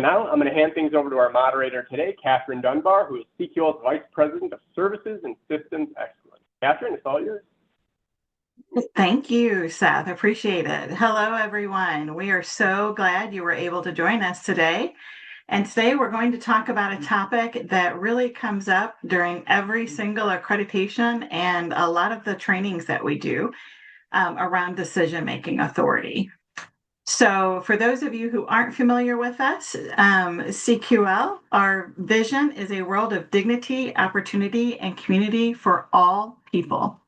Now I'm going to hand things over to our moderator today, Catherine Dunbar, who is CQL's Vice President of Services and Systems Excellence. Catherine, it's all yours. Thank you, Seth. Appreciate it. Hello, everyone. We are so glad you were able to join us today. And today we're going to talk about a topic that really comes up during every single accreditation and a lot of the trainings that we do around decision-making authority. So for those of you who aren't familiar with us, CQL, our vision is a world of dignity, opportunity, and community for all people.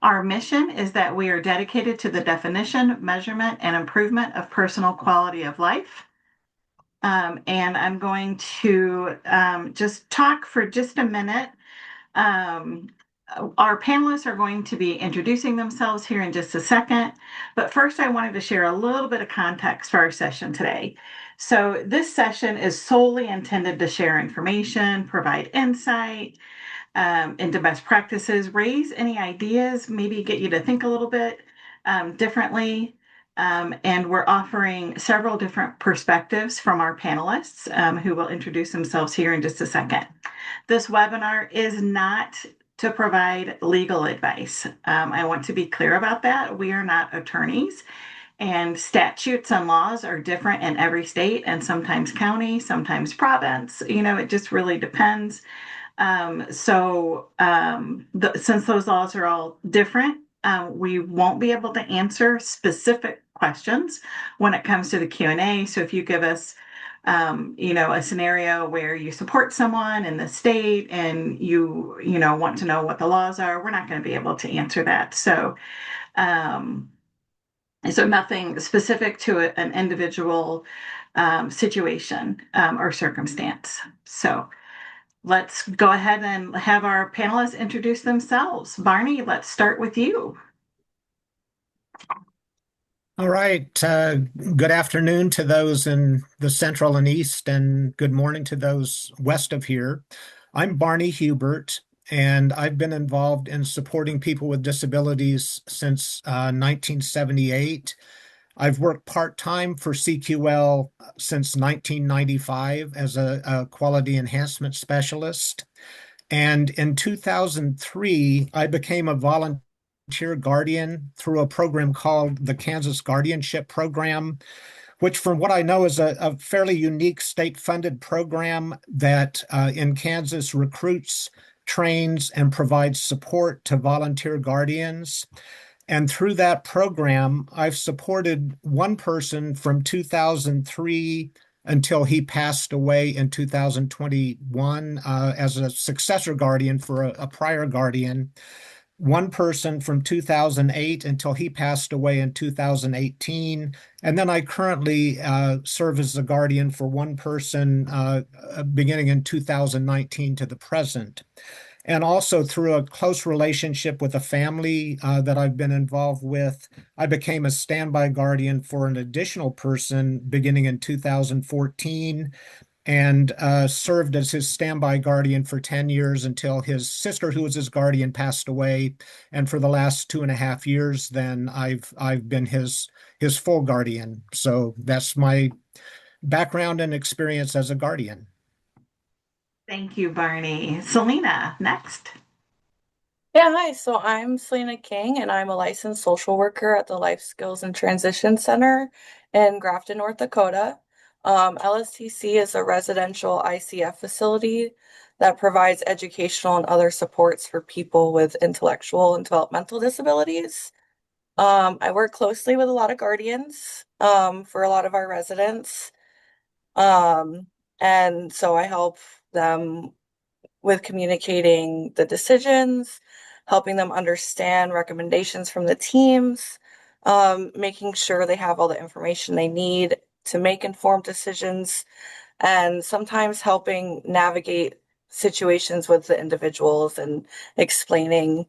Our mission is that we are dedicated to the definition, measurement, and improvement of personal quality of life. And I'm going to just talk for just a minute. Our panelists are going to be introducing themselves here in just a second, but first I wanted to share a little bit of context for our session today. So this session is solely intended to share information, provide insight into best practices, raise any ideas, maybe get you to think a little bit differently. And we're offering several different perspectives from our panelists who will introduce themselves here in just a second. This webinar is not to provide legal advice. I want to be clear about that. We are not attorneys, and statutes and laws are different in every state and sometimes county, sometimes province. You know, it just really depends. Since those laws are all different, we won't be able to answer specific questions when it comes to the Q&A. So if you give us, a scenario where you support someone in the state and you want to know what the laws are, we're not going to be able to answer that. So nothing specific to an individual situation or circumstance. So let's go ahead and have our panelists introduce themselves. Barney, let's start with you. All right. Good afternoon to those in the Central and East, and good morning to those west of here. I'm Barney Hubert, and I've been involved in supporting people with disabilities since 1978. I've worked part-time for CQL since 1995 as a quality enhancement specialist. And in 2003, I became a volunteer guardian through a program called the Kansas Guardianship Program, which from what I know is a fairly unique state-funded program that in Kansas recruits, trains, and provides support to volunteer guardians. And through that program, I've supported one person from 2003 until he passed away in 2021 as a successor guardian for a prior guardian. One person from 2008 until he passed away in 2018. And then I currently serve as a guardian for one person beginning in 2019 to the present. And also through a close relationship with a family that I've been involved with, I became a standby guardian for an additional person beginning in 2014 and served as his standby guardian for 10 years until his sister, who was his guardian, passed away. And for the last 2.5 years, then I've been his full guardian. So that's my background and experience as a guardian. Thank you, Barney. Selena, next. Yeah, hi. So I'm Selena King, and I'm a licensed social worker at the Life Skills and Transition Center in Grafton, North Dakota. LSTC is a residential ICF facility that provides educational and other supports for people with intellectual and developmental disabilities. I work closely with a lot of guardians for a lot of our residents. And so I help them with communicating the decisions, helping them understand recommendations from the teams, making sure they have all the information they need to make informed decisions, and sometimes helping navigate situations with the individuals and explaining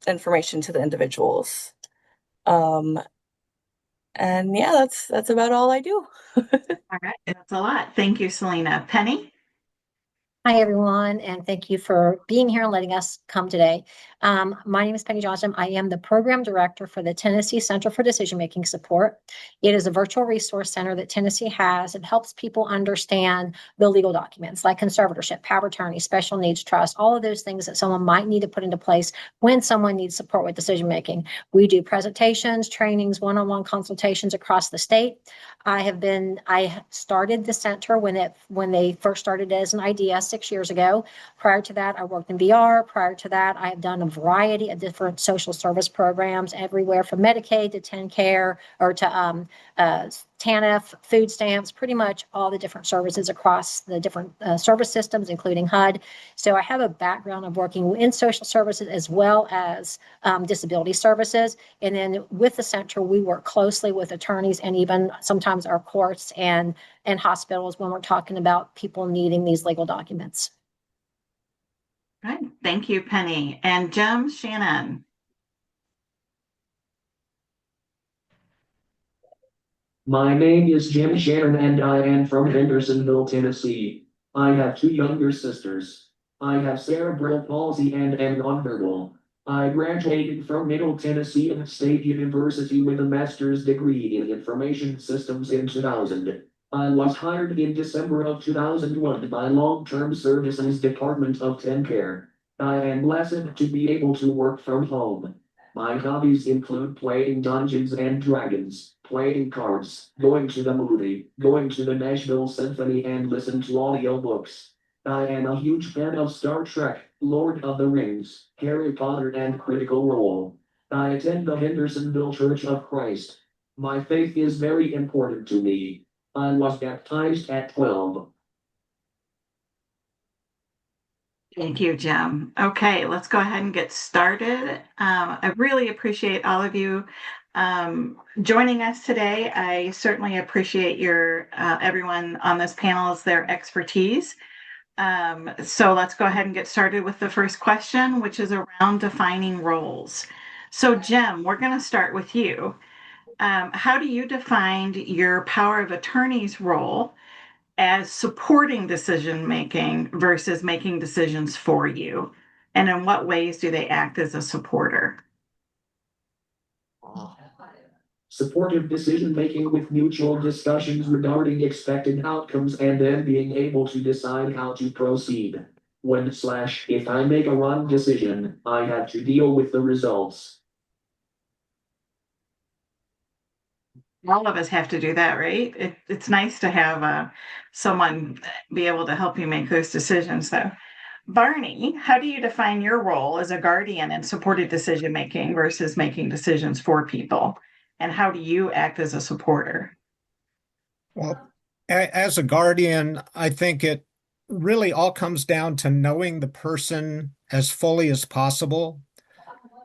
information to the individuals. And yeah, that's about all I do. All right, that's a lot. Thank you, Selena. Penny? Hi, everyone, and thank you for being here and letting us come today. My name is Penny Johnson. I am the program director for the Tennessee Center for Decision Making Support. It is a virtual resource center that Tennessee has. It helps people understand the legal documents like conservatorship, power of attorney, special needs trust, all of those things that someone might need to put into place when someone needs support with decision making. We do presentations, trainings, one-on-one consultations across the state. I started the center when they first started as an idea 6 years ago. Prior to that, I worked in VR. Prior to that, I have done a variety of different social service programs, everywhere from Medicaid to TennCare or to TANF, food stamps, pretty much all the different services across the different service systems, including HUD. So I have a background of working in social services as well as disability services. And then with the center, we work closely with attorneys and even sometimes our courts and hospitals when we're talking about people needing these legal documents. Good. Thank you, Penny. And Jim, Shannon. My name is Jim Shannon and I am from Hendersonville, Tennessee. I have two younger sisters. I have cerebral palsy and am nonverbal. I graduated from Middle Tennessee State University with a master's degree in information systems in 2000. I was hired in December of 2001 by Long-Term Services Department of TennCare. I am blessed to be able to work from home. My hobbies include playing Dungeons and Dragons, playing cards, going to the movie, going to the Nashville Symphony and listen to audiobooks. I am a huge fan of Star Trek, Lord of the Rings, Harry Potter and Critical Role. I attend the Hendersonville Church of Christ. My faith is very important to me. I was baptized at 12. Thank you, Jim. Okay, let's go ahead and get started. I really appreciate all of you joining us today. I certainly appreciate everyone on this panel is their expertise. So let's go ahead and get started with the first question, which is around defining roles. So Jim, we're going to start with you. How do you define your power of attorney's role as supporting decision making versus making decisions for you? And in what ways do they act as a supporter? Supportive decision making with mutual discussions regarding expected outcomes and then being able to decide how to proceed. If I make a wrong decision, I have to deal with the results. All of us have to do that, right? It's nice to have someone be able to help you make those decisions, though. Barney, how do you define your role as a guardian in supported decision making versus making decisions for people? And how do you act as a supporter? Well, as a guardian, I think it really all comes down to knowing the person as fully as possible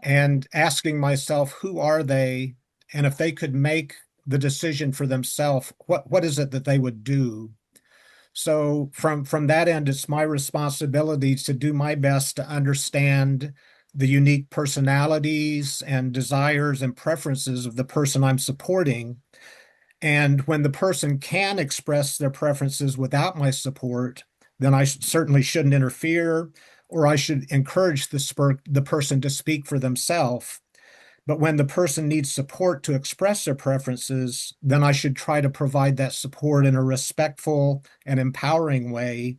and asking myself, who are they? And if they could make the decision for themselves, what is it that they would do? So from that end, it's my responsibility to do my best to understand the unique personalities and desires and preferences of the person I'm supporting. And when the person can express their preferences without my support, then I certainly shouldn't interfere, or I should encourage the person to speak for themselves. But when the person needs support to express their preferences, then I should try to provide that support in a respectful and empowering way.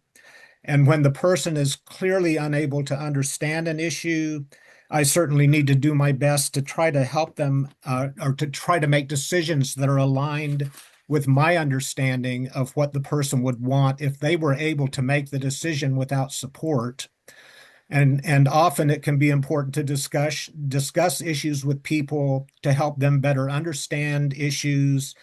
And when the person is clearly unable to understand an issue, I certainly need to do my best to try to help them or to try to make decisions that are aligned with my understanding of what the person would want if they were able to make the decision without support. And often it can be important to discuss issues with people to help them better understand issues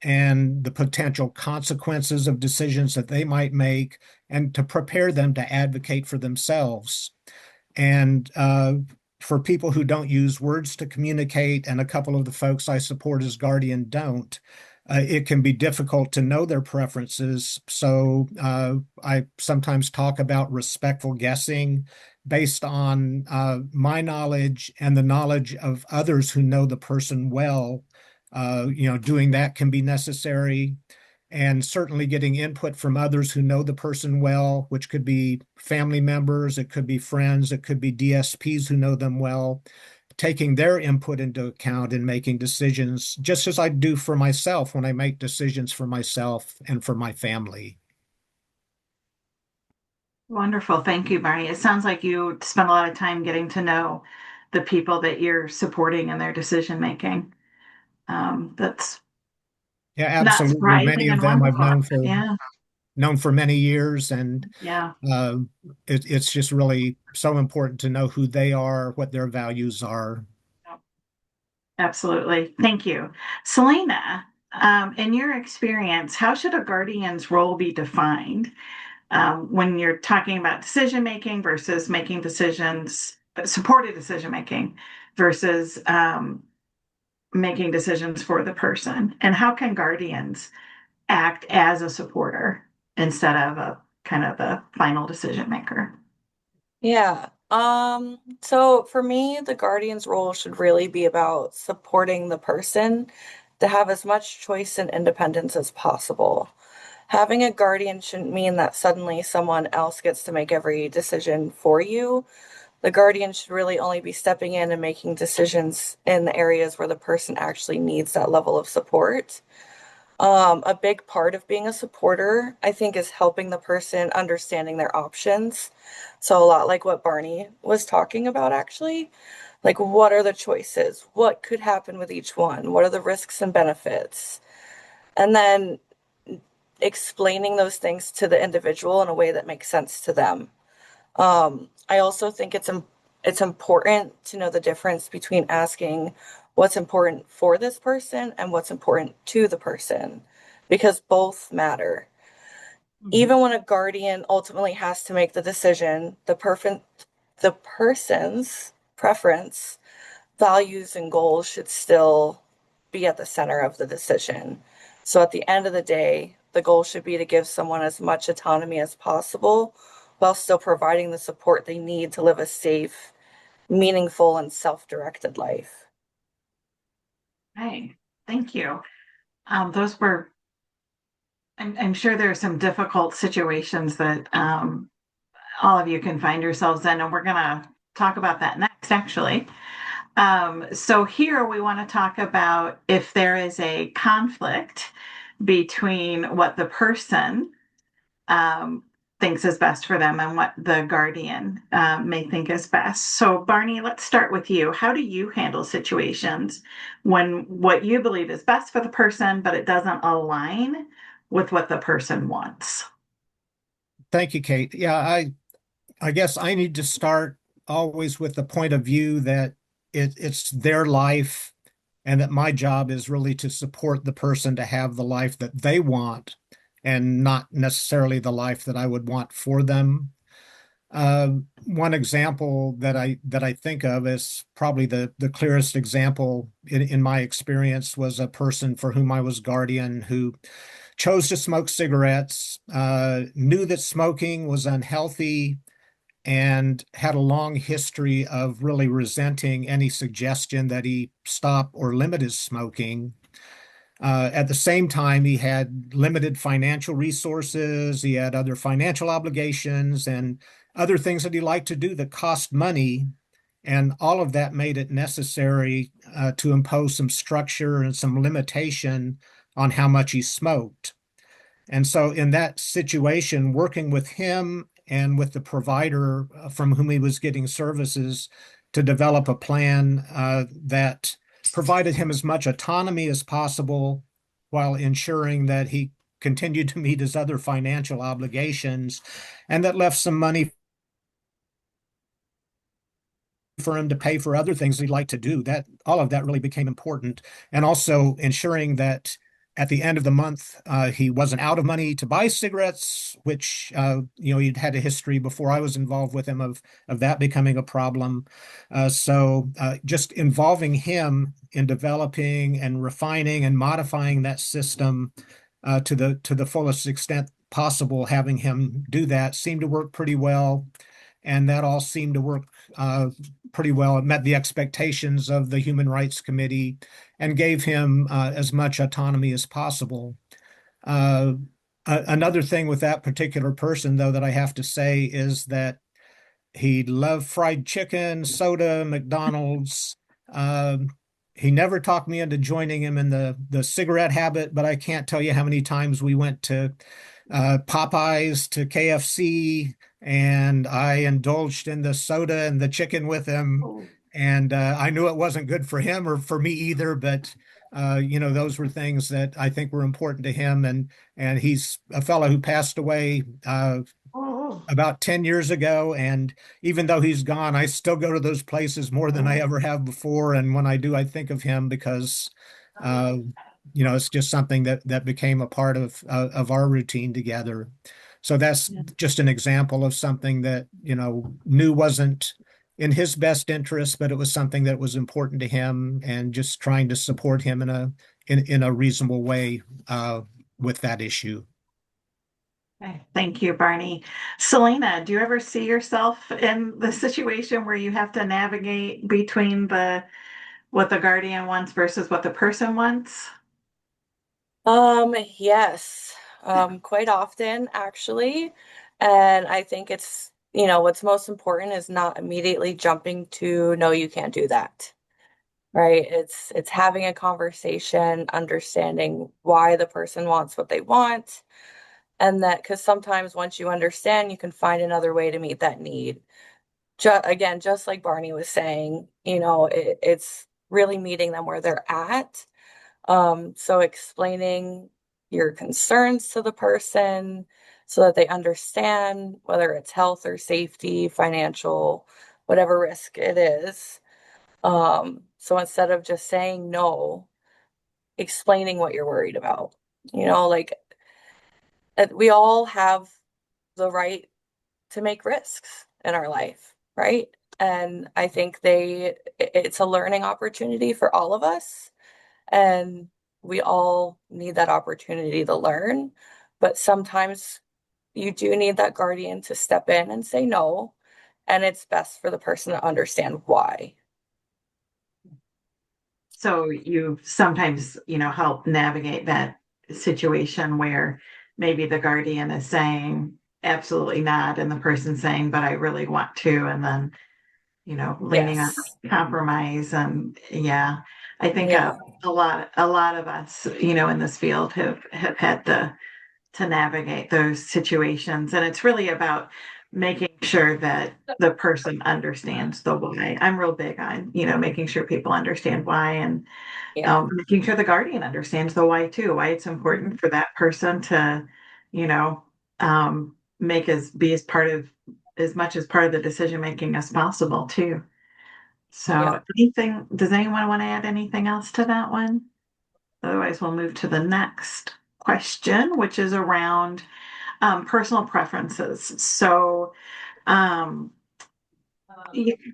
and the potential consequences of decisions that they might make, and to prepare them to advocate for themselves. And for people who don't use words to communicate, and a couple of the folks I support as guardian don't, it can be difficult to know their preferences. So I sometimes talk about respectful guessing based on my knowledge and the knowledge of others who know the person well. Doing that can be necessary. and certainly getting input from others who know the person well, which could be family members, it could be friends, it could be DSPs who know them well, taking their input into account in making decisions, just as I do for myself when I make decisions for myself and for my family. Wonderful. Thank you, Barney. It sounds like you spend a lot of time getting to know the people that you're supporting in their decision making. That's Yeah, not absolutely. Many surprising of and them I've wonderful. Yeah, known for many years, and yeah, uh, it's just really so important to know who they are, what their values are. absolutely. Thank you. Selena, in your experience, how should a guardian's role be defined when you're talking about decision making versus making decisions, supported decision making versus making decisions for the person? And how can guardians act as a supporter instead of a kind of the final decision maker? Yeah. So for me, the guardian's role should really be about supporting the person to have as much choice and independence as possible. Having a guardian shouldn't mean that suddenly someone else gets to make every decision for you. The guardian should really only be stepping in and making decisions in the areas where the person actually needs that level of support. A big part of being a supporter, I think, is helping the person understanding their options. So, a lot like what Barney was talking about, actually. Like, what are the choices? What could happen with each one? What are the risks and benefits? And then explaining those things to the individual in a way that makes sense to them. I also think it's important to know the difference between asking what's important for this person and what's important to the person, because both matter. Mhm. Even when a guardian ultimately has to make the decision, the person's preference, values, and goals should still be at the center of the decision. So at the end of the day, the goal should be to give someone as much autonomy as possible while still providing the support they need to live a safe, meaningful, and self-directed life. Hey, thank you. Those were, I'm sure there are some difficult situations that all of you can find yourselves in, and we're going to talk about that next, actually. So here we want to talk about if there is a conflict between what the person um, thinks is best for them and what the guardian may think is best. So, Barney, let's start with you. How do you handle situations when what you believe is best for the person, but it doesn't align with what the person wants? Thank you, Kate. Yeah, I guess I need to start always with the point of view that it's their life, and that my job is really to support the person to have the life that they want and not necessarily the life that I would want for them. One example that I think of is probably the clearest example in my experience was a person for whom I was guardian who chose to smoke cigarettes, knew that smoking was unhealthy, and had a long history of really resenting any suggestion that he stop or limit his smoking. At the same time, he had limited financial resources, he had other financial obligations, and other things that he liked to do that cost money. And all of that made it necessary to impose some structure and some limitation on how much he smoked. And so, in that situation, working with him and with the provider from whom he was getting services to develop a plan that provided him as much autonomy as possible while ensuring that he continued to meet his other financial obligations, and that left some money for him to pay for other things he'd like to do. That all of that really became important, and also ensuring that at the end of the month he wasn't out of money to buy cigarettes, which he'd had a history before I was involved with him of that becoming a problem. So just involving him in developing and refining and modifying that system to the fullest extent possible, having him do that seemed to work pretty well, and that all seemed to work pretty well. It met the expectations of the Human Rights Committee and gave him as much autonomy as possible. Uh, Another thing with that particular person, though, that I have to say is that he loved fried chicken, soda, McDonald's. Um, he never talked me into joining him in the cigarette habit, but I can't tell you how many times we went to Popeyes, to KFC, and I indulged in the soda and the chicken with him. And I knew it wasn't good for him or for me either, but those were things that I think were important to him. And he's a fellow who passed away about 10 years ago. And even though he's gone, I still go to those places more than I ever have before. And when I do, I think of him because, uh, it's just something that became a part of our routine together. So that's just an example of something that, knew wasn't in his best interest, but it was something that was important to him and just trying to support him in a reasonable way with that issue. Okay, thank you, Barney. Selena, do you ever see yourself in the situation where you have to navigate between what the guardian wants versus what the person wants? Yes, quite often actually. And I think what's most important is not immediately jumping to, no, you can't do that. Right? It's having a conversation, understanding why the person wants what they want, and that because sometimes once you understand, you can find another way to meet that need. Again, just like Barney was saying, it's really meeting them where they're at. So explaining your concerns to the person so that they understand whether it's health or safety, financial, whatever risk it is. So instead of just saying no, explaining what you're worried about, like we all have the right to make risks in our life, right? And I think it's a learning opportunity for all of us. And we all need that opportunity to learn. But sometimes you do need that guardian to step in and say no. And it's best for the person to understand why. So you sometimes, help navigate that situation where maybe the guardian is saying absolutely not, and the person saying, but I really want to, and then, leaning on Yes. compromise. And yeah, I think Yeah. a lot of us, in this field have had to navigate those situations. And it's really about making sure that the person understands the why. I'm real big on, making sure people understand why, and Yeah. making sure the guardian understands the why too, why it's important for that person to, you know, be as much as part of the decision making as possible too. Yeah. So does anyone want to add anything else to that one? Otherwise, we'll move to the next question, which is around personal preferences. So, um,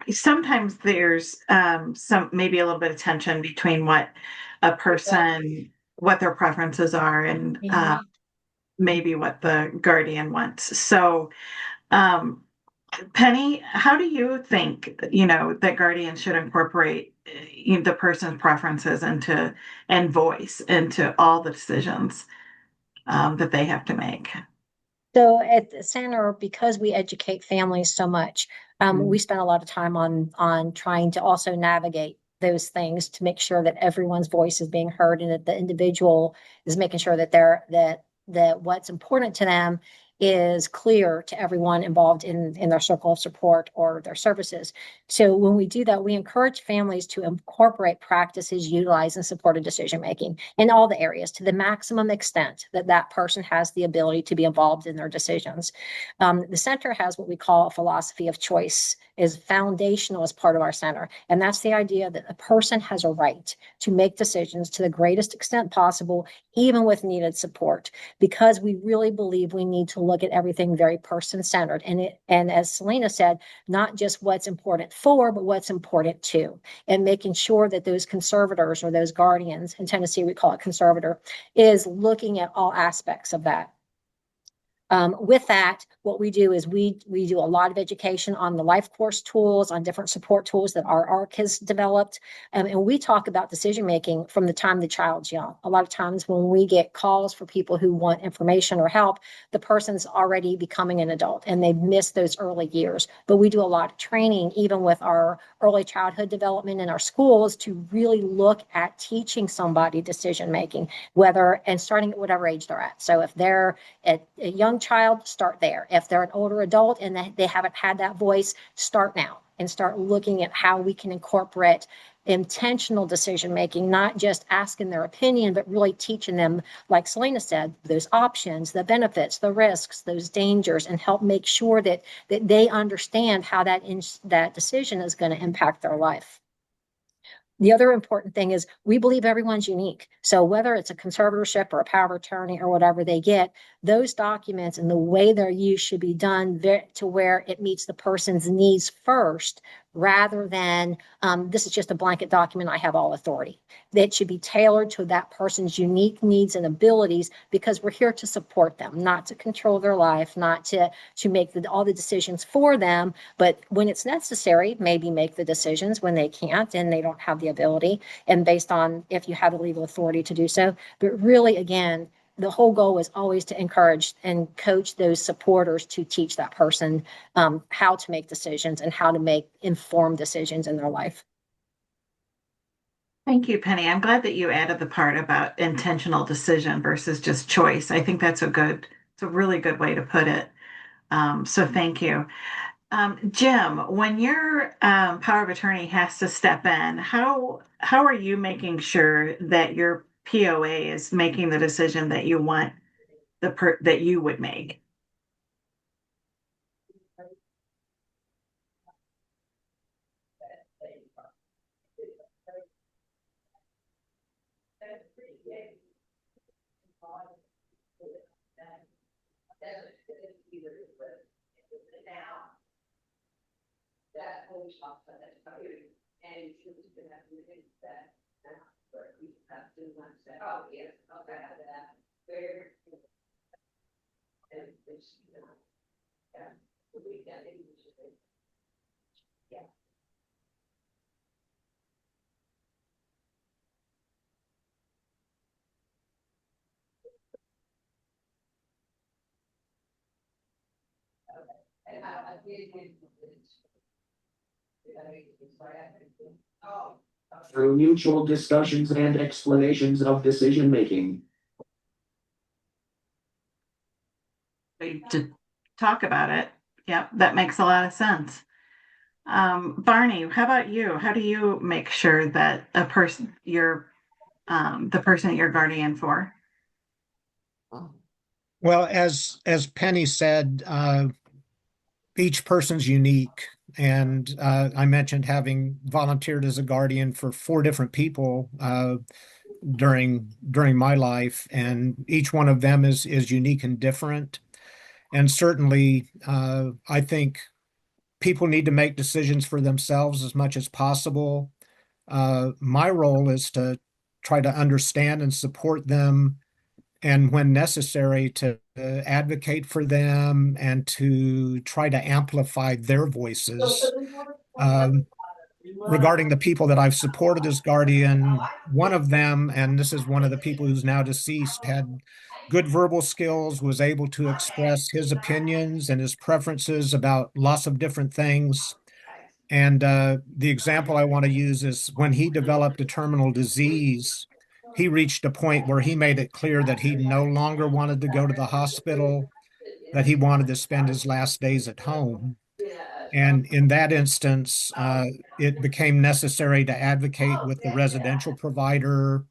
sometimes there's some maybe a little bit of tension between what their preferences are, and maybe what the guardian wants. So, um, Penny, how do you think, that guardians should incorporate the person's preferences and voice into all the decisions that they have to make? So at the center, because we educate families so much, we spend a lot of time on trying to also navigate those things to make sure that everyone's voice is being heard and that the individual is making sure that that what's important to them is clear to everyone involved in their circle of support or their services. So when we do that, we encourage families to incorporate practices utilized in supported decision making in all the areas to the maximum extent that that person has the ability to be involved in their decisions. The center has what we call a philosophy of choice, is foundational as part of our center. And that's the idea that a person has a right to make decisions to the greatest extent possible, even with needed support, because we really believe we need to look at everything very person-centered. And as Selena said, not just what's important for, but what's important to, and making sure that those conservators or those guardians, in Tennessee we call it conservator, is looking at all aspects of that. With that, what we do is we do a lot of education on the life course tools, on different support tools that our ARC has developed. And we talk about decision making from the time the child's young. A lot of times when we get calls for people who want information or help, the person's already becoming an adult and they've missed those early years. But we do a lot of training, even with our early childhood development in our schools, to really look at teaching somebody decision making, whether and starting at whatever age they're at. So if they're a young child, start there. If they're an older adult and they haven't had that voice, start now and start looking at how we can incorporate intentional decision making, not just asking their opinion, but really teaching them, like Selena said, those options, the benefits, the risks, those dangers, and help make sure that they understand how that decision is going to impact their life. The other important thing is we believe everyone's unique. So whether it's a conservatorship or a power of attorney or whatever they get, those documents and the way they're used should be done to where it meets the person's needs first, rather than this is just a blanket document, I have all authority. It should be tailored to that person's unique needs and abilities, because we're here to support them, not to control their life, not to make all the decisions for them, but when it's necessary, maybe make the decisions when they can't and they don't have the ability, and based on if you have the legal authority to do so. But really, again, the whole goal is always to encourage and coach those supporters to teach that person how to make decisions and how to make informed decisions in their life. Thank you, Penny. I'm glad that you added the part about intentional decision versus just choice. I think it's a really good way to put it. So thank you. Jim, when your power of attorney has to step in, how are you making sure that your POA is making the decision that you want that you would make? Through mutual discussions and explanations of decision making. To talk about it. Yep, that makes a lot of sense. Barney, how about you? How do you make sure that the person you're guardian for? Well, as Penny said, each person's unique. And I mentioned having volunteered as a guardian for 4 different people during my life, and each one of them is unique and different. And certainly, I think people need to make decisions for themselves as much as possible. My role is to try to understand and support them, and when necessary, to advocate for them and to try to amplify their voices. Regarding the people that I've supported as guardian, one of them, and this is one of the people who's now deceased, had good verbal skills, was able to express his opinions and his preferences about lots of different things. And the example I want to use is when he developed a terminal disease, he reached a point where he made it clear that he no longer wanted to go to the hospital, that he wanted to spend his last days at home. And in that instance, it became necessary to advocate with the residential provider,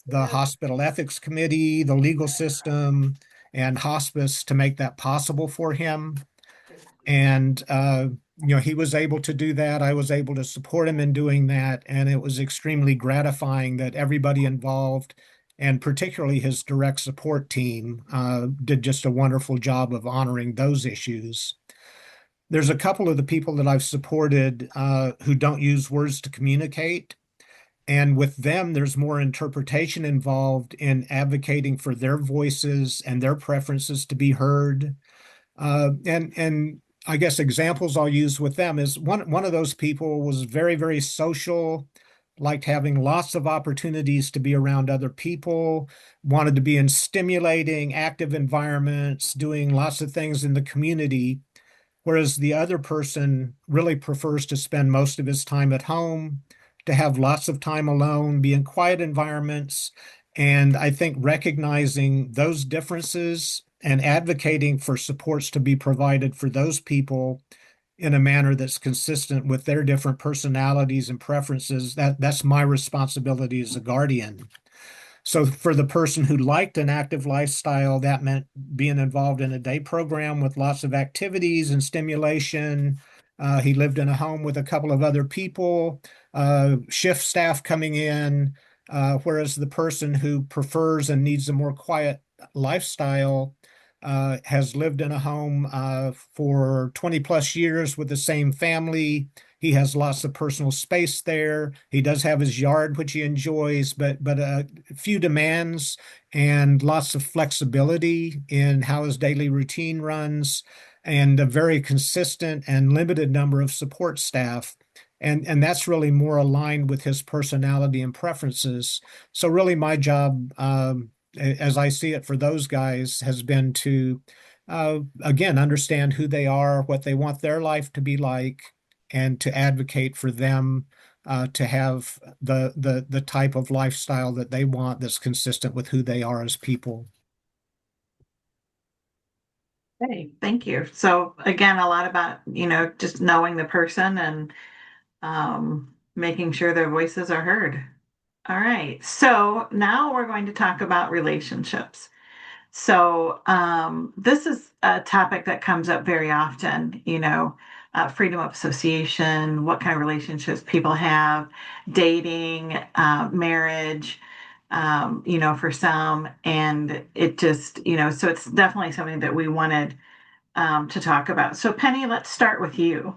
the hospital ethics committee, the legal system, and hospice to make that possible for him. And he was able to do that. I was able to support him in doing that, and it was extremely gratifying that everybody involved, and particularly his direct support team, did just a wonderful job of honoring those issues. There's a couple of the people that I've supported who don't use words to communicate, And with them, there's more interpretation involved in advocating for their voices and their preferences to be heard. And I guess examples I'll use with them is one of those people was very, very social, liked having lots of opportunities to be around other people, wanted to be in stimulating, active environments, doing lots of things in the community. Whereas the other person really prefers to spend most of his time at home, to have lots of time alone, be in quiet environments. And I think recognizing those differences and advocating for supports to be provided for those people in a manner that's consistent with their different personalities and preferences, that's my responsibility as a guardian. So for the person who liked an active lifestyle, that meant being involved in a day program with lots of activities and stimulation. He lived in a home with a couple of other people, shift staff coming in, whereas the person who prefers and needs a more quiet lifestyle has lived in a home for 20 plus years with the same family. He has lots of personal space there. He does have his yard, which he enjoys, but few demands and lots of flexibility in how his daily routine runs, and a very consistent and limited number of support staff. And that's really more aligned with his personality and preferences. So really my job, as I see it for those guys, has been to, again, understand who they are, what they want their life to be like, and to advocate for them to have the type of lifestyle that they want that's consistent with who they are as people. Okay, thank you. So again, a lot about, just knowing the person and making sure their voices are heard. All right, so now we're going to talk about relationships. So this is a topic that comes up very often, freedom of association, what kind of relationships people have, dating, marriage, for some. And it just, so it's definitely something that we wanted to talk about. So Penny, let's start with you.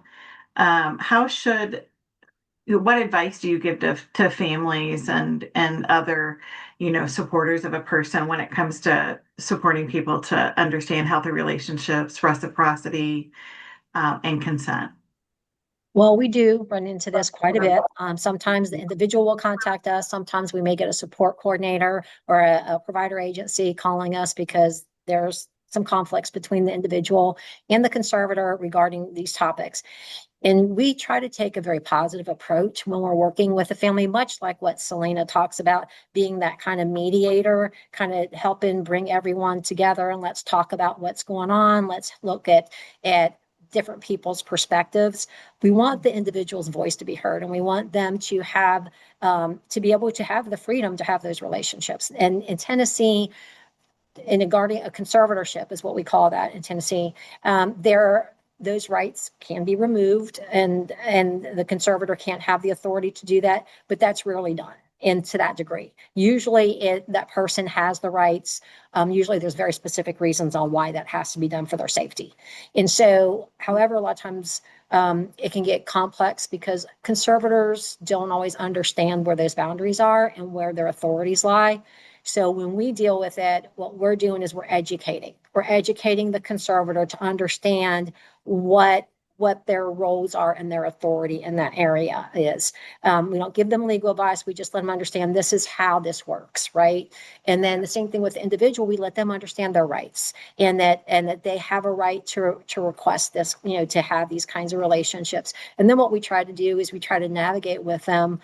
What advice do you give to families and other, supporters of a person when it comes to supporting people to understand healthy relationships, reciprocity, and consent? Well, we do run into this quite a bit. Sometimes the individual will contact us. Sometimes we may get a support coordinator or a provider agency calling us because there's some conflicts between the individual and the conservator regarding these topics. And we try to take a very positive approach when we're working with a family, much like what Selena talks about, being that kind of mediator, kind of helping bring everyone together and let's talk about what's going on. Let's look at different people's perspectives. We want the individual's voice to be heard, and we want them to have to be able to have the freedom to have those relationships. And in Tennessee, in a conservatorship is what we call that in Tennessee, those rights can be removed, and the conservator can't have the authority to do that, but that's rarely done. And to that degree, usually that person has the rights. Usually there's very specific reasons on why that has to be done for their safety. And so, however, a lot of times it can get complex because conservators don't always understand where those boundaries are and where their authorities lie. So when we deal with it, what we're doing is we're educating. We're educating the conservator to understand what their roles are and their authority in that area is. We don't give them legal advice. We just let them understand this is how this works, right? And then the same thing with the individual, we let them understand their rights and that they have a right to request this, to have these kinds of relationships. And then what we try to do is we try to navigate with them.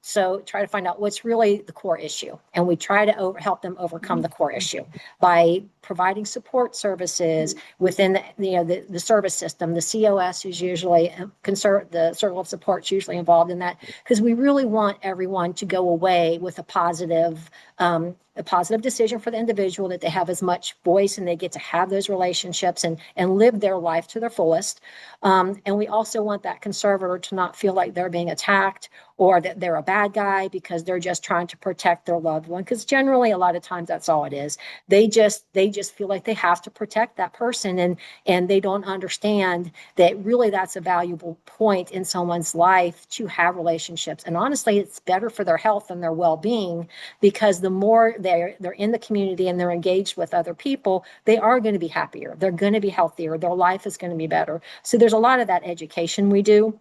So try to find out what's really the core issue. And we try to help them overcome the core issue by providing support services within the service system. The COS is usually the circle of support is usually involved in that, because we really want everyone to go away with a positive a positive decision for the individual, that they have as much voice and they get to have those relationships and live their life to their fullest. And we also want that conservator to not feel like they're being attacked or that they're a bad guy because they're just trying to protect their loved one. Because generally, a lot of times that's all it is. They just feel like they have to protect that person, and they don't understand that really that's a valuable point in someone's life to have relationships. And honestly, it's better for their health and their well-being, because the more they're in the community and they're engaged with other people, they are going to be happier. They're going to be healthier. Their life is going to be better. So there's a lot of that education we do.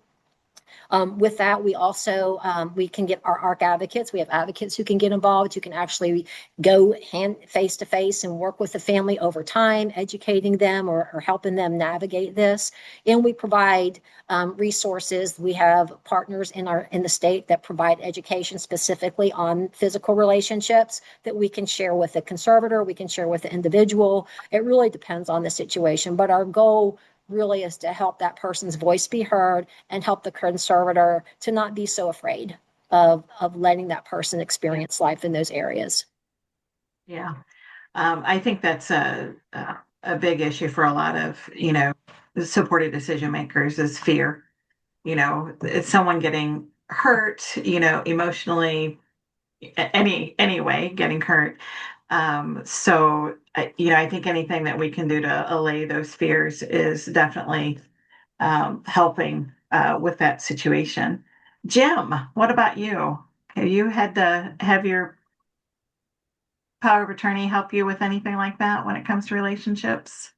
With that, we also we can get our ARC advocates. We have advocates who can get involved, who can actually go face to face and work with the family over time, educating them or helping them navigate this. And we provide resources. We have partners in the state that provide education specifically on physical relationships that we can share with the conservator, we can share with the individual. It really depends on the situation, but our goal really is to help that person's voice be heard and help the conservator to not be so afraid of letting that person experience life in those areas. Yeah. I think that's a big issue for a lot of, supported decision makers is fear. It's someone getting hurt, emotionally, anyway, getting hurt. So, I think anything that we can do to allay those fears is definitely helping with that situation. Jim, what about you? Have you had to have your power of attorney help you with anything like that when it comes to relationships?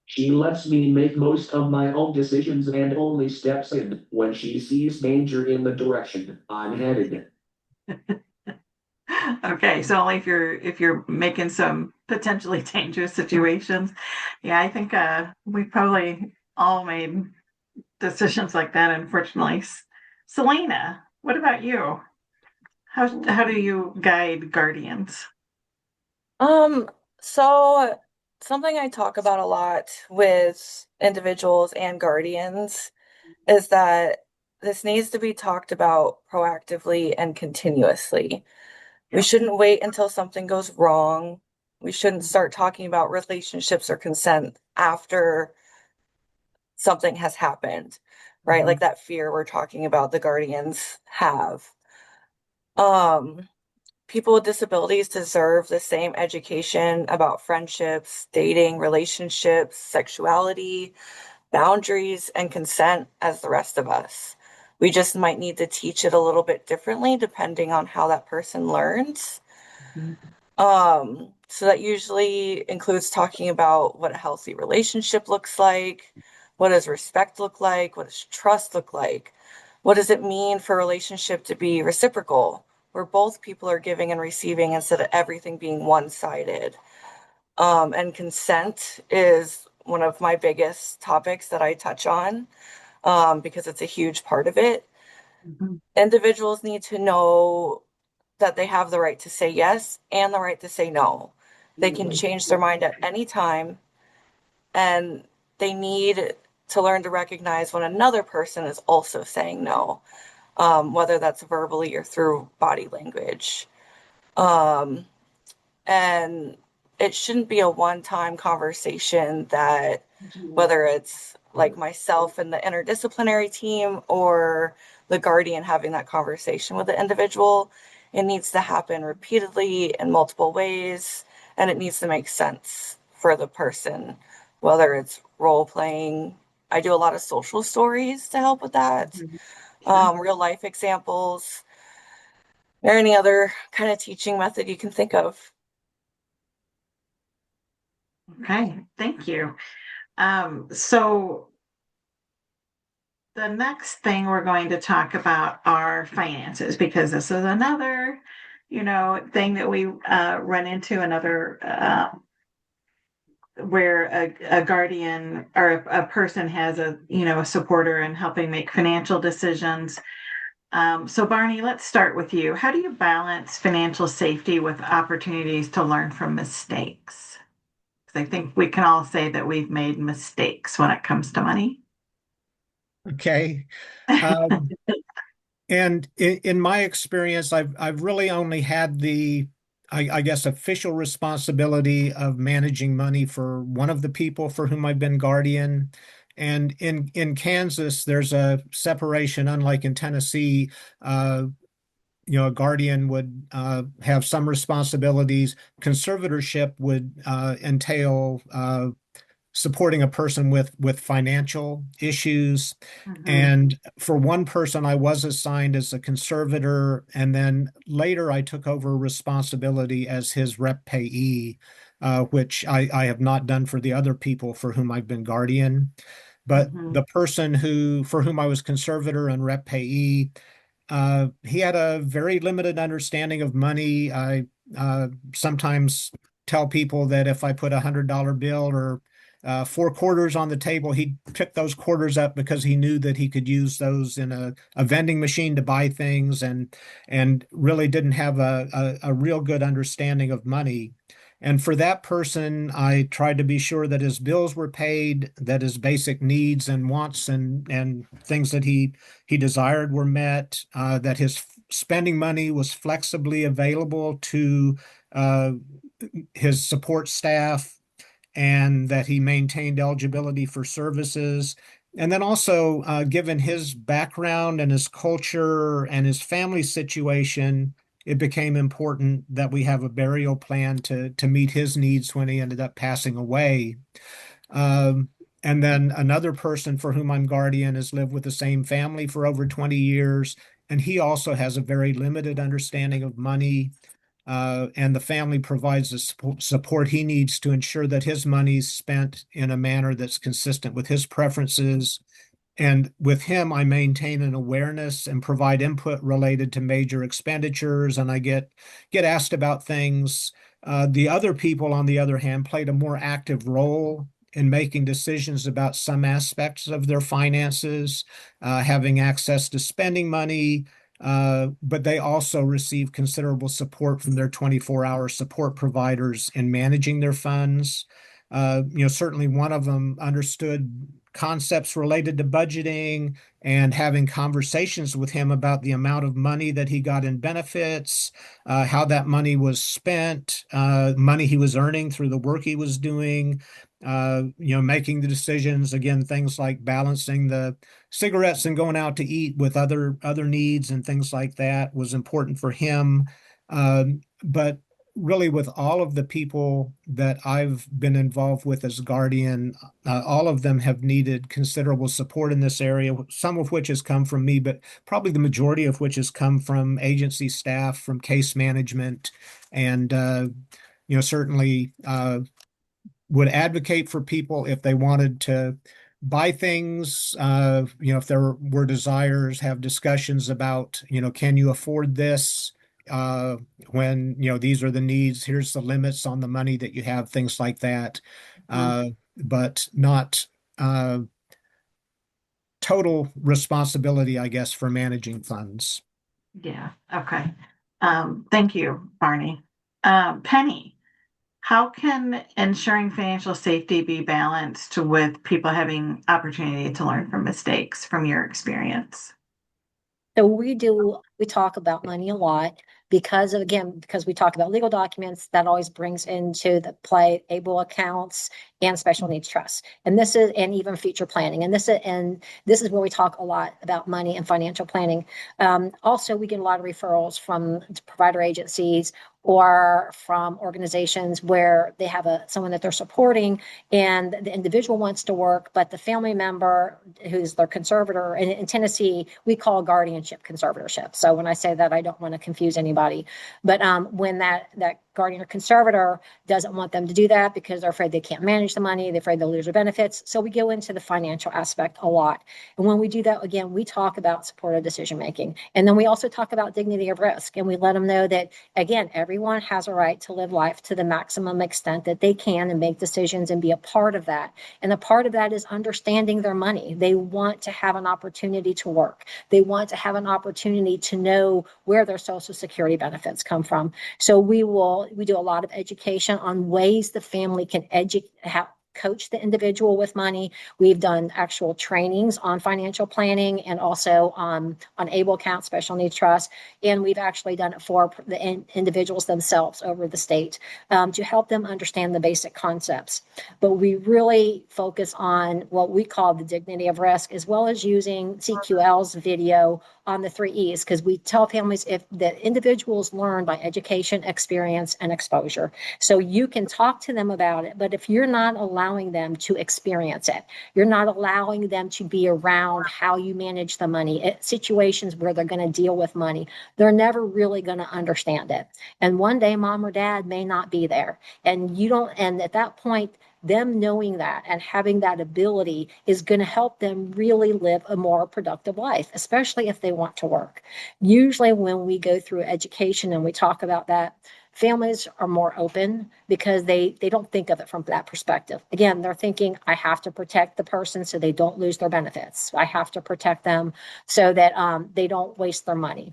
She lets me make most of my own decisions and only steps in when she sees danger in the direction I'm headed. Okay, so only if you're making some potentially dangerous situations. Yeah, I think we probably all made decisions like that, unfortunately. Selena, what about you? How do you guide guardians? Um, so something I talk about a lot with individuals and guardians is that this needs to be talked about proactively and continuously. We Yeah. shouldn't wait until something goes wrong. We shouldn't start talking about relationships or consent after something has happened, right? Mhm. Like that fear we're talking about the guardians have. Um, People with disabilities deserve the same education about friendships, dating, relationships, sexuality, boundaries, and consent as the rest of us. We just might need to teach it a little bit differently depending on how that person learns. Mhm. So that usually includes talking about what a healthy relationship looks like, what does respect look like, what does trust look like, what does it mean for a relationship to be reciprocal, where both people are giving and receiving instead of everything being one-sided. And consent is one of my biggest topics that I touch on because it's a huge part of it. Mhm. Individuals need to know that they have the right to say yes and the right to say no. They can change their mind at any time, and they need to learn to recognize when another person is also saying no, whether that's verbally or through body language. Um, and it shouldn't be a one-time conversation that whether it's like myself and the interdisciplinary team or the guardian having that conversation with the individual, it needs to happen repeatedly in multiple ways, and it needs to make sense for the person, whether it's role playing. I do a lot of social stories to help with that, Mhm. Sure. real life examples, or any other kind of teaching method you can think of. Okay, thank you. So the next thing we're going to talk about are finances, because this is another, thing that we run into, another where a guardian or a person has a supporter in helping make financial decisions. So Barney, let's start with you. How do you balance financial safety with opportunities to learn from mistakes? Because I think we can all say that we've made mistakes when it comes to money. Okay. And in my experience, I've really only had the I guess, official responsibility of managing money for one of the people for whom I've been guardian. And in Kansas, there's a separation, unlike in Tennessee. A guardian would have some responsibilities. Conservatorship would entail supporting a person with financial issues. And for one person, I was assigned as a conservator, and then later I took over responsibility as his rep payee, which I have not done for the other people for whom I've been guardian. But the person for whom I was conservator and rep payee, he had a very limited understanding of money. I sometimes tell people that if I put $100 bill or 4 quarters on the table, he picked those quarters up because he knew that he could use those in a vending machine to buy things, and really didn't have a real good understanding of money. And for that person, I tried to be sure that his bills were paid, that his basic needs and wants and things that he desired were met, that his spending money was flexibly available to uh, his support staff, and that he maintained eligibility for services. And then also, given his background and his culture and his family situation, it became important that we have a burial plan to meet his needs when he ended up passing away. Um, and then another person for whom I'm guardian has lived with the same family for over 20 years, and he also has a very limited understanding of money. And the family provides the support he needs to ensure that his money is spent in a manner that's consistent with his preferences. And with him, I maintain an awareness and provide input related to major expenditures, and I get asked about things. The other people, on the other hand, played a more active role in making decisions about some aspects of their finances, having access to spending money, but they also receive considerable support from their 24-hour support providers in managing their funds. Certainly one of them understood concepts related to budgeting and having conversations with him about the amount of money that he got in benefits, how that money was spent, money he was earning through the work he was doing, making the decisions, again, things like balancing the cigarettes and going out to eat with other needs and things like that was important for him. But really, with all of the people that I've been involved with as guardian, all of them have needed considerable support in this area, some of which has come from me, but probably the majority of which has come from agency staff, from case management, and certainly would advocate for people if they wanted to buy things, if there were desires, have discussions about, can you afford this? Uh, when, these are the needs, here's the limits on the money that you have, things like that. But not total responsibility, I guess, for managing funds. Yeah, okay. Thank you, Barney. Penny, how can ensuring financial safety be balanced with people having opportunity to learn from mistakes from your experience? So we talk about money a lot because we talk about legal documents, that always brings into the play able accounts and special needs trusts. And even future planning. And this is where we talk a lot about money and financial planning. Also, we get a lot of referrals from provider agencies or from organizations where they have someone that they're supporting, and the individual wants to work, but the family member who's their conservator, and in Tennessee, we call guardianship conservatorship. So when I say that, I don't want to confuse anybody. But when that guardian or conservator doesn't want them to do that because they're afraid they can't manage the money, they're afraid they'll lose their benefits. So we go into the financial aspect a lot. And when we do that, again, we talk about supportive decision making. And then we also talk about dignity of risk. And we let them know that, again, everyone has a right to live life to the maximum extent that they can and make decisions and be a part of that. And a part of that is understanding their money. They want to have an opportunity to work. They want to have an opportunity to know where their Social Security benefits come from. So we do a lot of education on ways the family can coach the individual with money. We've done actual trainings on financial planning and also on ABLE account, special needs trust. And we've actually done it for the individuals themselves over the state to help them understand the basic concepts. But we really focus on what we call the dignity of risk, as well as using CQL's video on the 3 E's, because we tell families if that individuals learn by education, experience, and exposure. So you can talk to them about it, but if you're not allowing them to experience it, you're not allowing them to be around how you manage the money, situations where they're going to deal with money, they're never really going to understand it. And one day mom or dad may not be there, and you don't, and at that point, them knowing that and having that ability is going to help them really live a more productive life, especially if they want to work. Usually when we go through education and we talk about that, families are more open because they don't think of it from that perspective. Again, they're thinking, I have to protect the person so they don't lose their benefits. I have to protect them so that they don't waste their money.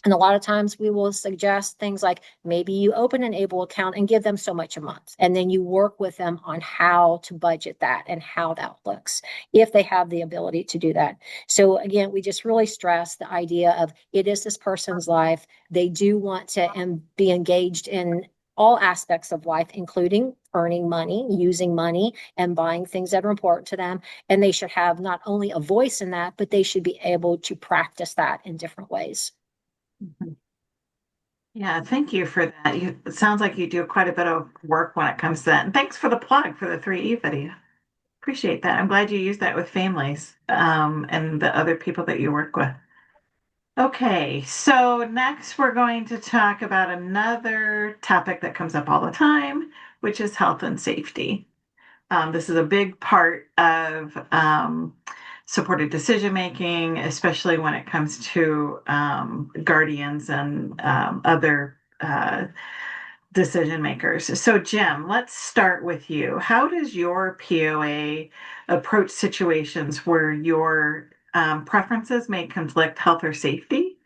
And a lot of times we will suggest things like maybe you open an ABLE account and give them so much a month. And then you work with them on how to budget that and how that looks, if they have the ability to do that. So again, we just really stress the idea of it is this person's life. They do want to be engaged in all aspects of life, including earning money, using money, and buying things that are important to them. And they should have not only a voice in that, but they should be able to practice that in different ways. Yeah, thank you for that. It sounds like you do quite a bit of work when it comes to that. And thanks for the plug for the 3E video. Appreciate that. I'm glad you use that with families and the other people that you work with. Okay, so next we're going to talk about another topic that comes up all the time, which is health and safety. This is a big part of supported decision making, especially when it comes to guardians and other decision makers. So, Jim, let's start with you. How does your POA approach situations where your preferences may conflict health or safety?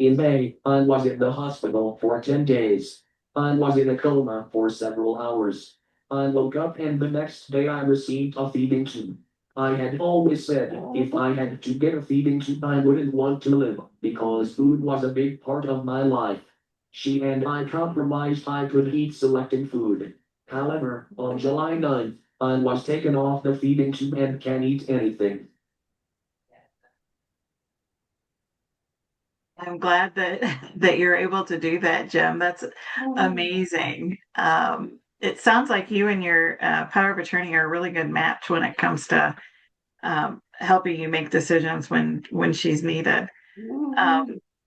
In May, I was in the hospital for 10 days. I was in a coma for several hours. I woke up and the next day I received a feeding tube. I had always said if I had to get a feeding tube I wouldn't want to live because food was a big part of my life. She and I compromised I could eat selected food. However, on July 9th, I was taken off the feeding tube and can eat anything. I'm glad that that you're able to do that, Jim. That's amazing. It sounds like you and your power of attorney are a really good match when it comes to helping you make decisions when she's needed.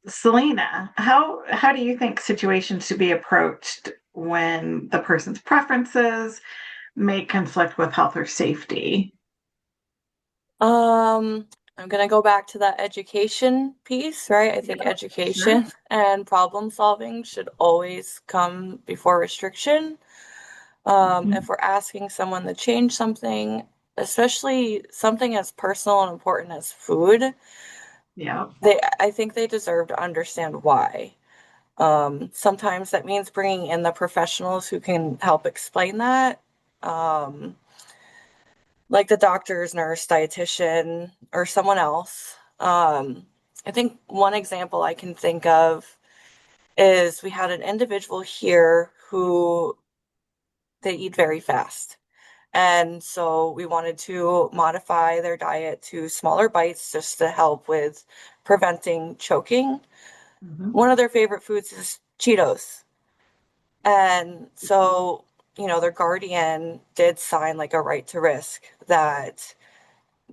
Selena, how do you think situations should be approached when the person's preferences may conflict with health or safety? I'm gonna go back to that education piece, right? I think education and problem solving should always come before restriction. If we're asking someone to change something, especially something as personal and important as food, Yeah. I think they deserve to understand why. Sometimes that means bringing in the professionals who can help explain that. Like the doctor's nurse, dietitian, or someone else. I think one example I can think of is we had an individual here who they eat very fast. And so we wanted to modify their diet to smaller bites just to help with preventing choking. One of their favorite foods is Cheetos. And so their guardian did sign like a right to risk that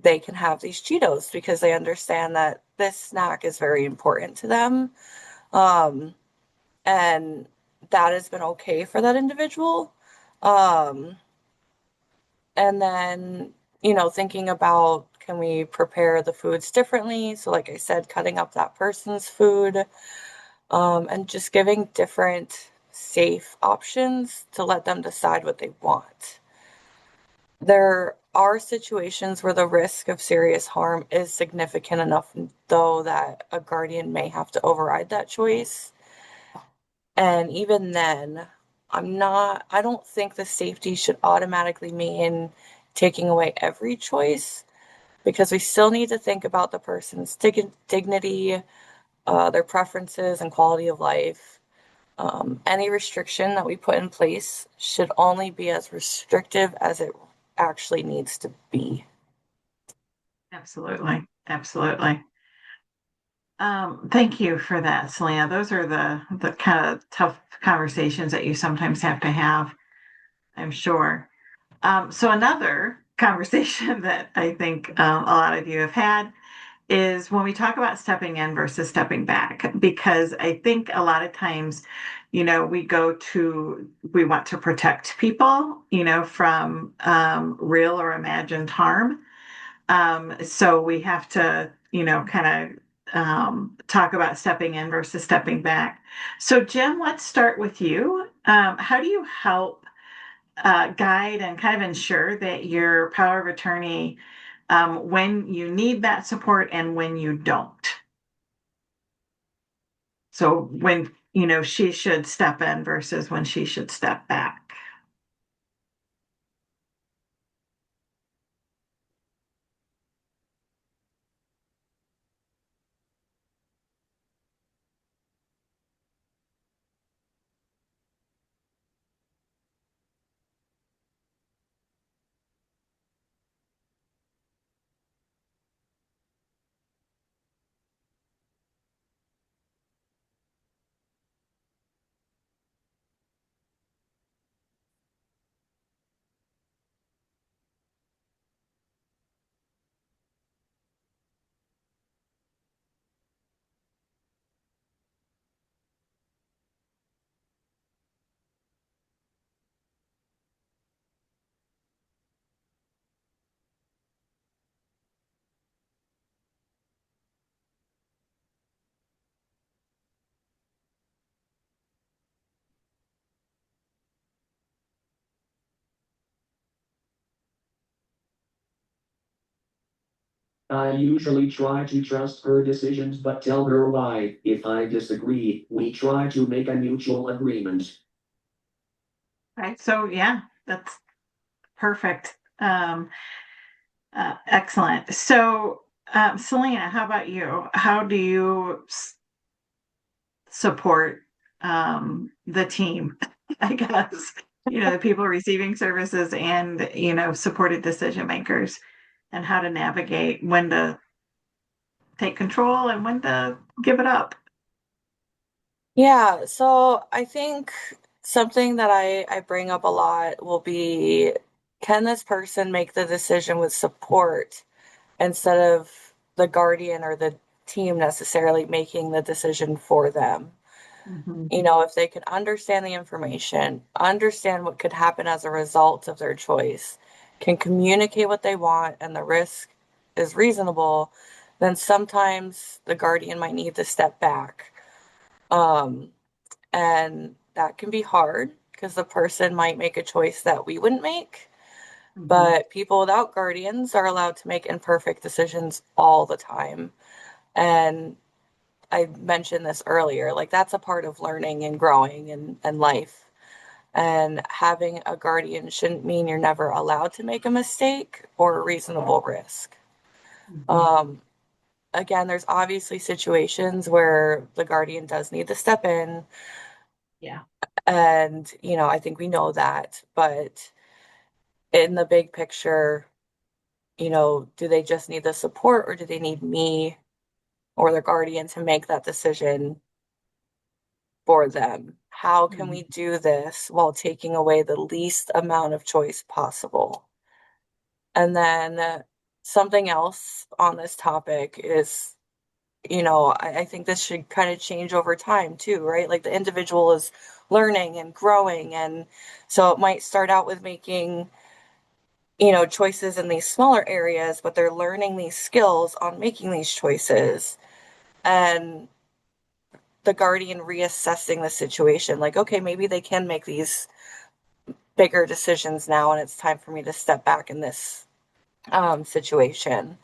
they can have these Cheetos because they understand that this snack is very important to them. Um, and that has been okay for that individual. Um, and then, thinking about can we prepare the foods differently? So, like I said, cutting up that person's food, and just giving different safe options to let them decide what they want. There are situations where the risk of serious harm is significant enough, though, that a guardian may have to override that choice. And even then, I don't think the safety should automatically mean taking away every choice because we still need to think about the person's dignity, their preferences, and quality of life. Any restriction that we put in place should only be as restrictive as it actually needs to be. Absolutely. Absolutely. Thank you for that, Selena. Those are the kind of tough conversations that you sometimes have to have, I'm sure. So another conversation that I think a lot of you have had is when we talk about stepping in versus stepping back, because I think a lot of times, we want to protect people, from real or imagined harm. So we have to, kind of talk about stepping in versus stepping back. So, Jim, let's start with you. How do you help guide and kind of ensure that your power of attorney, when you need that support and when you don't? So, when, she should step in versus when she should step back. I usually try to trust her decisions but tell her why. If I disagree, we try to make a mutual agreement. Right. So, yeah, that's perfect. Excellent. So, Selena, how about you? How do you support the team? I guess, the people receiving services and, supported decision makers, and how to navigate when to take control and when to give it up. Yeah, so I think something that I bring up a lot will be, can this person make the decision with support instead of the guardian or the team necessarily making the decision for them? Mhm. If they can understand the information, understand what could happen as a result of their choice, can communicate what they want, and the risk is reasonable, then sometimes the guardian might need to step back. Um, and that can be hard because the person might make a choice that we wouldn't make. Mhm. But people without guardians are allowed to make imperfect decisions all the time. And I mentioned this earlier, like that's a part of learning and growing and life. And having a guardian shouldn't mean you're never allowed to make a mistake or a reasonable risk. Mhm. Um, Again, there's obviously situations where the guardian does need to step in. Yeah. And, I think we know that. But in the big picture, do they just need the support or do they need me or their guardian to make that decision for them? how can we do this while taking away the least amount of choice possible? And then something else on this topic is, I think this should kind of change over time too, right? Like the individual is learning and growing. And so it might start out with making, choices in these smaller areas, but they're learning these skills on making these choices. And the guardian reassessing the situation, like, okay, maybe they can make these bigger decisions now, and it's time for me to step back in this situation.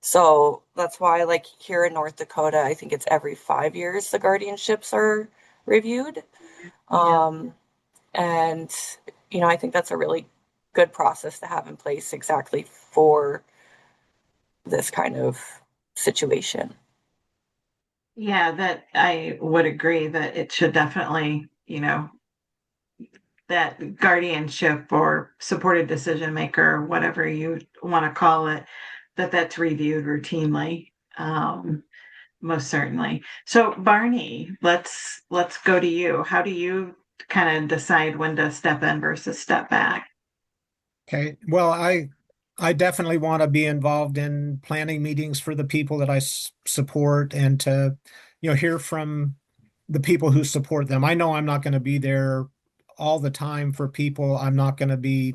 So that's why, like here in North Dakota, I think it's every 5 years the guardianships are reviewed. Yeah. And, I think that's a really good process to have in place exactly for this kind of situation. Yeah, that I would agree that it should definitely, that guardianship or supported decision maker, whatever you want to call it, that's reviewed routinely. Most certainly. So Barney, let's go to you. How do you kind of decide when to step in versus step back? Okay. Well, I definitely want to be involved in planning meetings for the people that I support and to, hear from the people who support them. I know I'm not going to be there all the time for people. I'm not going to be,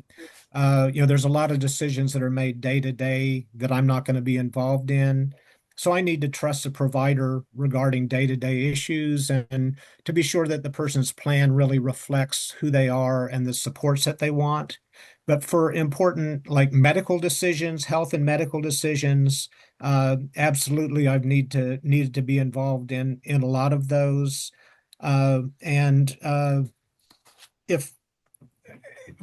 there's a lot of decisions that are made day to day that I'm not going to be involved in. So I need to trust the provider regarding day-to-day issues and to be sure that the person's plan really reflects who they are and the supports that they want. But for important like medical decisions, health and medical decisions, absolutely, I've needed to be involved in a lot of those. And if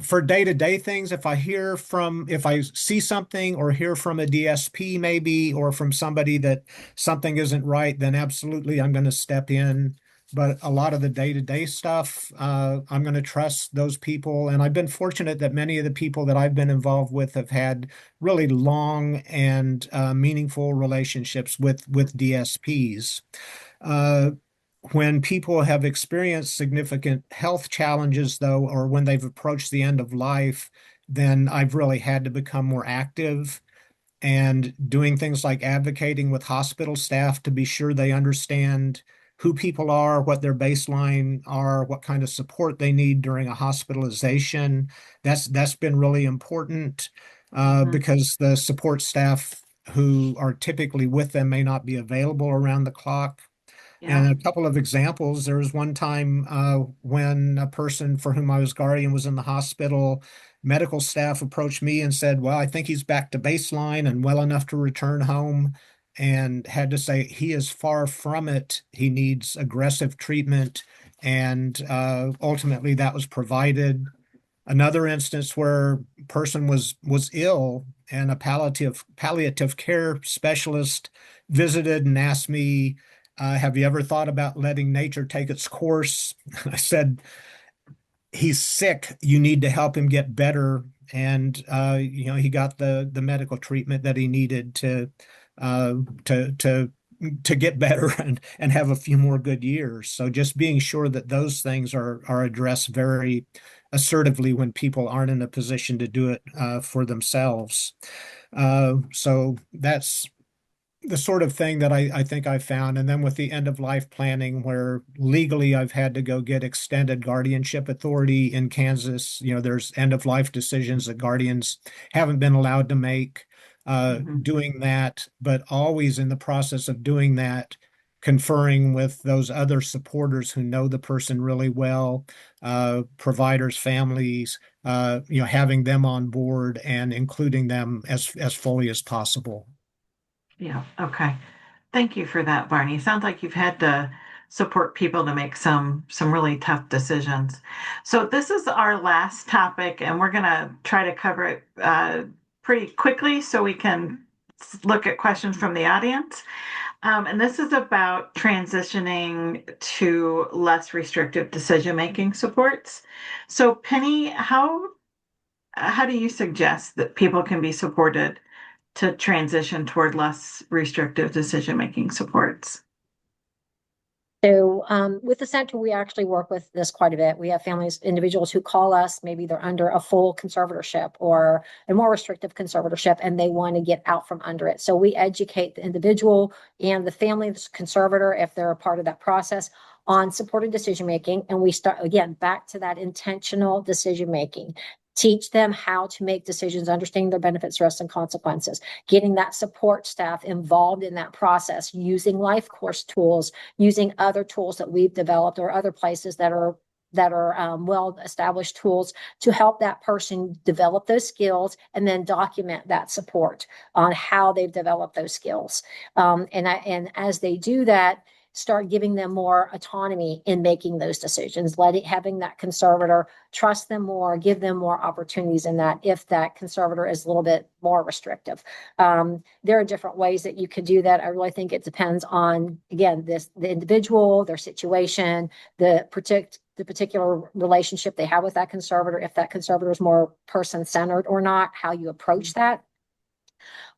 for day-to-day things, if I see something or hear from a DSP maybe, or from somebody that something isn't right, then absolutely I'm going to step in. But a lot of the day-to-day stuff, I'm going to trust those people. And I've been fortunate that many of the people that I've been involved with have had really long and meaningful relationships with DSPs. Uh, when people have experienced significant health challenges, though, or when they've approached the end of life, then I've really had to become more active and doing things like advocating with hospital staff to be sure they understand who people are, what their baseline are, what kind of support they need during a hospitalization. That's been really important Mhm. because the support staff who are typically with them may not be available around the clock. And Yeah. a couple of examples, there was one time when a person for whom I was guardian was in the hospital, medical staff approached me and said, well, I think he's back to baseline and well enough to return home, and had to say he is far from it. He needs aggressive treatment. And ultimately that was provided. Another instance where a person was ill and a palliative care specialist visited and asked me, have you ever thought about letting nature take its course? I said, he's sick. You need to help him get better. And he got the medical treatment that he needed uh, to to to get better and have a few more good years. So just being sure that those things are addressed very assertively when people aren't in a position to do it for themselves. So that's the sort of thing that I think I found. And then with the end of life planning, where legally I've had to go get extended guardianship authority in Kansas, there's end of life decisions that guardians haven't been allowed to make. Mhm. Doing that, but always in the process of doing that, conferring with those other supporters who know the person really well, providers, families, having them on board and including them as fully as possible. Yeah. Okay. Thank you for that, Barney. Sounds like you've had to support people to make some really tough decisions. So this is our last topic, and we're gonna try to cover it pretty quickly so we can look at questions from the audience. And this is about transitioning to less restrictive decision-making supports. So Penny, how do you suggest that people can be supported to transition toward less restrictive decision-making supports? So with the center, we actually work with this quite a bit. We have families, individuals who call us, maybe they're under a full conservatorship or a more restrictive conservatorship, and they want to get out from under it. So we educate the individual and the family conservator, if they're a part of that process, on supported decision-making. And we start, again, back to that intentional decision-making. Teach them how to make decisions, understanding their benefits, risks, and consequences, getting that support staff involved in that process, using life course tools, using other tools that we've developed or other places that are well-established tools to help that person develop those skills and then document that support on how they've developed those skills. And as they do that, start giving them more autonomy in making those decisions, having that conservator trust them more, give them more opportunities in that if that conservator is a little bit more restrictive. There are different ways that you could do that. I really think it depends on, again, the individual, their situation, the particular relationship they have with that conservator, if that conservator is more person-centered or not, how you approach that.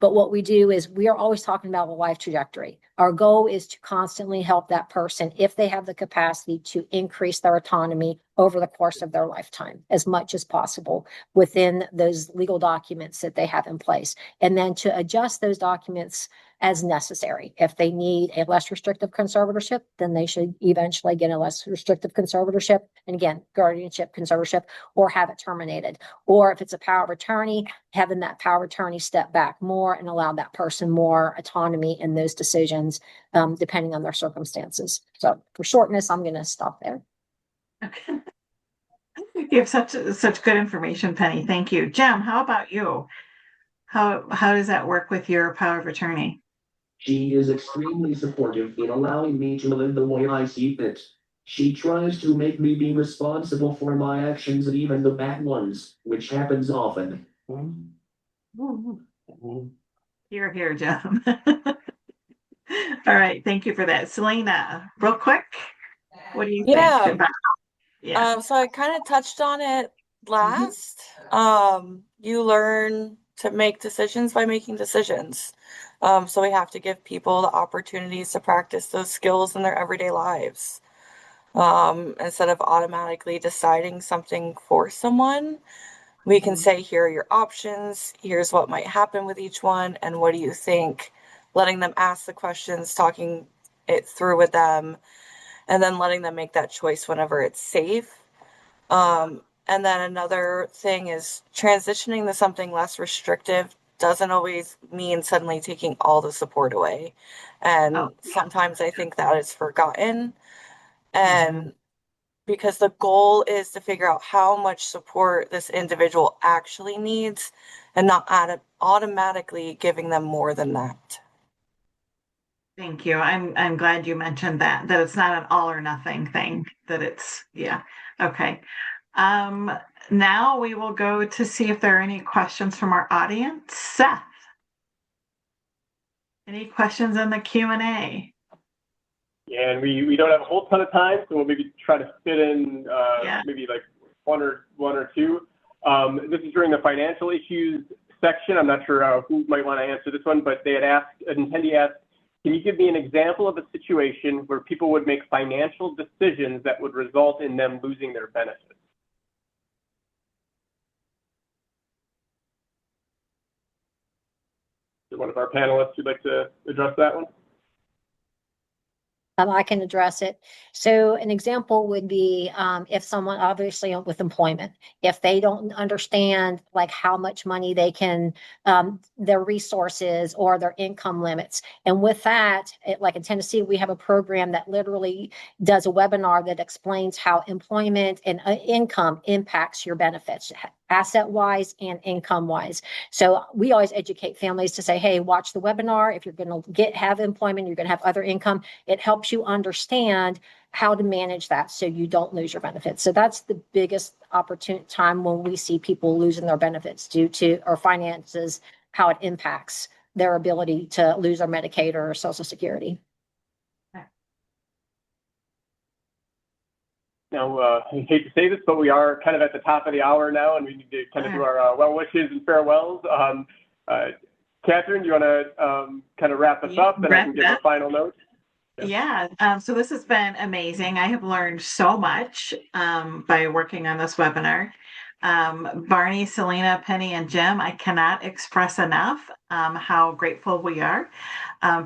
But what we do is we are always talking about the life trajectory. Our goal is to constantly help that person, if they have the capacity, to increase their autonomy over the course of their lifetime as much as possible within those legal documents that they have in place. And then to adjust those documents as necessary. If they need a less restrictive conservatorship, then they should eventually get a less restrictive conservatorship. And again, guardianship, conservatorship, or have it terminated. Or if it's a power of attorney, having that power of attorney step back more and allow that person more autonomy in those decisions, depending on their circumstances. So for shortness, I'm going to stop there. Okay. You have such good information, Penny. Thank you. Jem, how about you? How does that work with your power of attorney? She is extremely supportive in allowing me to live the way I see fit. She tries to make me be responsible for my actions and even the bad ones, which happens often. Here, here, Jem. All right, thank you for that. Selena, real quick, what do you think about? Yeah. So I kind of touched on it last. You learn to make decisions by making decisions. So we have to give people the opportunities to practice those skills in their everyday lives. Instead of automatically deciding something for someone, we can say, here are your options, here's what might happen with each one, and what do you think? Letting them ask the questions, talking it through with them, and then letting them make that choice whenever it's safe. And then another thing is transitioning to something less restrictive doesn't always mean suddenly taking all the support away. And sometimes I think that is forgotten. And because the goal is to figure out how much support this individual actually needs and not automatically giving them more than that. Thank you. I'm glad you mentioned that it's not an all or nothing thing, that it's, yeah. Okay. Now we will go to see if there are any questions from our audience. Seth, any questions in the Q&A? Yeah, and we don't have a whole ton of time, so we'll maybe try to fit in maybe like one or two. This is during the financial issues section. I'm not sure who might want to answer this one, but they had asked, an attendee asked, can you give me an example of a situation where people would make financial decisions that would result in them losing their benefits? Is one of our panelists who'd like to address that one? I can address it. So an example would be if someone, obviously with employment, if they don't understand like how much money they can, their resources or their income limits. And with that, like in Tennessee, we have a program that literally does a webinar that explains how employment and income impacts your benefits, asset-wise and income-wise. So we always educate families to say, hey, watch the webinar. If you're going to have employment, you're going to have other income. It helps you understand how to manage that so you don't lose your benefits. So that's the biggest opportunity time when we see people losing their benefits due to our finances, how it impacts their ability to lose their Medicaid or Social Security. Now, I hate to say this, but we are kind of at the top of the hour now, and we need to kind of do our well wishes and farewells. Catherine, do you want to kind of wrap us up, and I can give a final note? Yeah, so this has been amazing. I have learned so much by working on this webinar. Barney, Selena, Penny, and Jim, I cannot express enough how grateful we are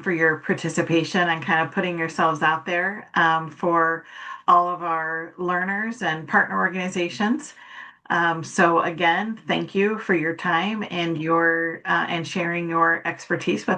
for your participation and kind of putting yourselves out there for all of our learners and partner organizations. So again, thank you for your time and your and sharing your expertise with